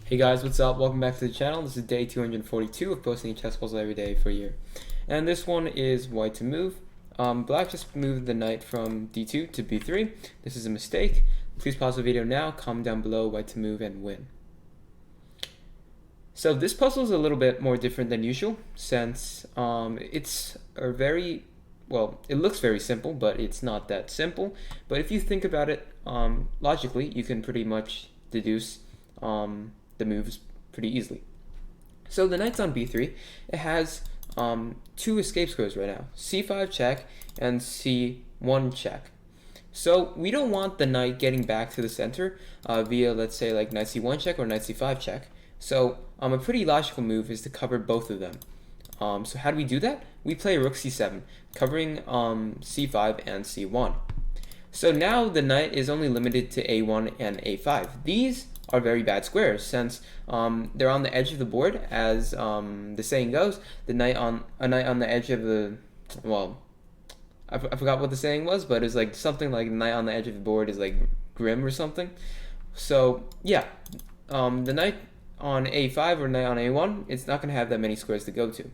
Hey guys, what's up? Welcome back to the channel. This is day 242 of posting a chess puzzle every day for a year. And this one is white to move. Black just moved the knight from d2 to b3. This is a mistake. Please pause the video now, comment down below white to move and win. So this puzzle is a little bit more different than usual since it's a very, well, it looks very simple, but it's not that simple. But if you think about it logically, you can pretty much deduce the moves pretty easily. So the knight's on b3. It has two escape squares right now, c5 check and c1 check. So we don't want the knight getting back to the center via, let's say, like knight c1 check or knight c5 check. So a pretty logical move is to cover both of them. So how do we do that? We play rook c7, covering c5 and c1. So now the knight is only limited to a1 and a5. These are very bad squares since they're on the edge of the board, as the saying goes. A knight on the edge of the, well, I forgot what the saying was, but it's like something like the knight on the edge of the board is like grim or something. So yeah, the knight on a5 or knight on a1, it's not going to have that many squares to go to.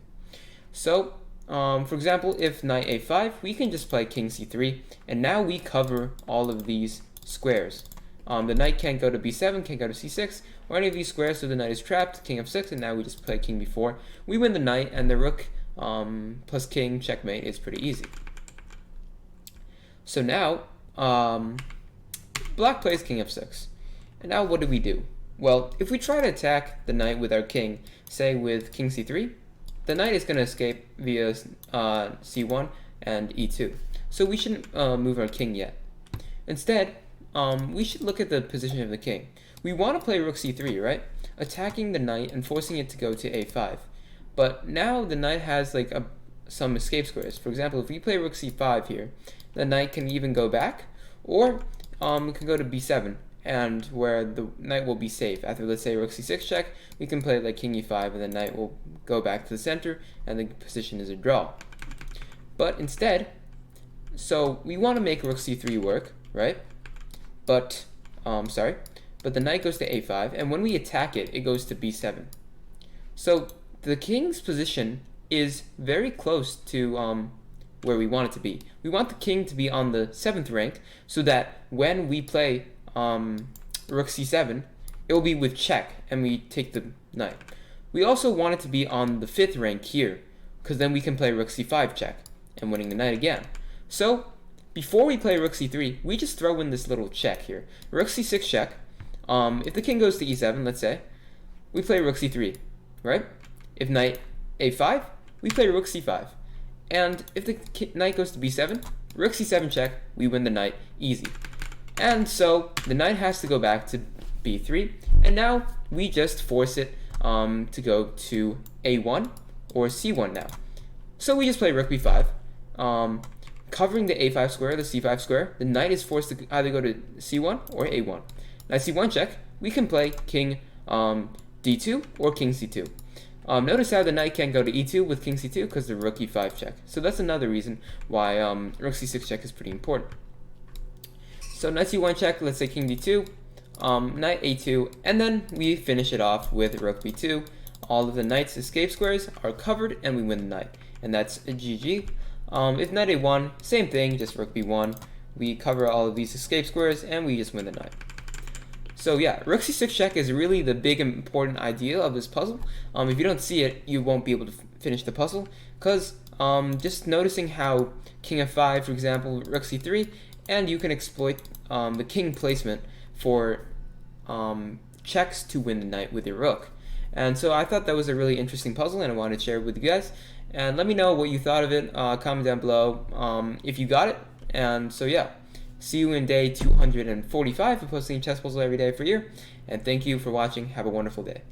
So for example, if knight a5, we can just play king c3, and now we cover all of these squares. The knight can't go to b7, can't go to c6, or any of these squares, so the knight is trapped, king f6, and now we just play king b4. We win the knight, and the rook plus king checkmate is pretty easy. So now, black plays king f6. And now what do? Well, if we try to attack the knight with our king, say with king c3, the knight is going to escape via c1 and e2. So we shouldn't move our king yet. Instead, we should look at the position of the king. We want to play rook c3, right? Attacking the knight and forcing it to go to a5. But now the knight has like some escape squares. For example, if we play rook c5 here, the knight can even go back, or it can go to b7, and where the knight will be safe. After, let's say, rook c6 check, we can play like king e5, and the knight will go back to the center, and the position is a draw. But instead, so we want to make rook c3 work, right? But the knight goes to a5, and when we attack it, it goes to b7. So the king's position is very close to where we want it to be. We want the king to be on the 7th rank, so that when we play rook c7, it will be with check, and we take the knight. We also want it to be on the 5th rank here, because then we can play rook c5 check, and winning the knight again. So before we play rook c3, we just throw in this little check here. Rook c6 check. If the king goes to e7, let's say, we play rook c3, right? If knight a5, we play rook c5. And if the knight goes to b7, rook c7 check, we win the knight, easy. And so the knight has to go back to b3, and now we just force it to go to a1 or c1 now. So we just play rook b5. Covering the a5 square, the c5 square, the knight is forced to either go to c1 or a1. Knight c1 check, we can play king d2 or king c2. Notice how the knight can't go to e2 with king c2 because the rook e5 check. So that's another reason why rook c6 check is pretty important. So knight c1 check, let's say king d2, knight a2, and then we finish it off with rook b2. All of the knight's escape squares are covered, and we win the knight. And that's a GG. If knight a1, same thing, just rook b1. We cover all of these escape squares, and we just win the knight. So yeah, rook c6 check is really the big important idea of this puzzle. If you don't see it, you won't be able to finish the puzzle, because just noticing how king f5, for example, rook c3, and you can exploit the king placement for checks to win the knight with your rook. And so I thought that was a really interesting puzzle, and I wanted to share it with you guys. And let me know what you thought of it. Comment down below if you got it. And so yeah, see you in day 245 for posting chess puzzle every day for a year. And thank you for watching. Have a wonderful day.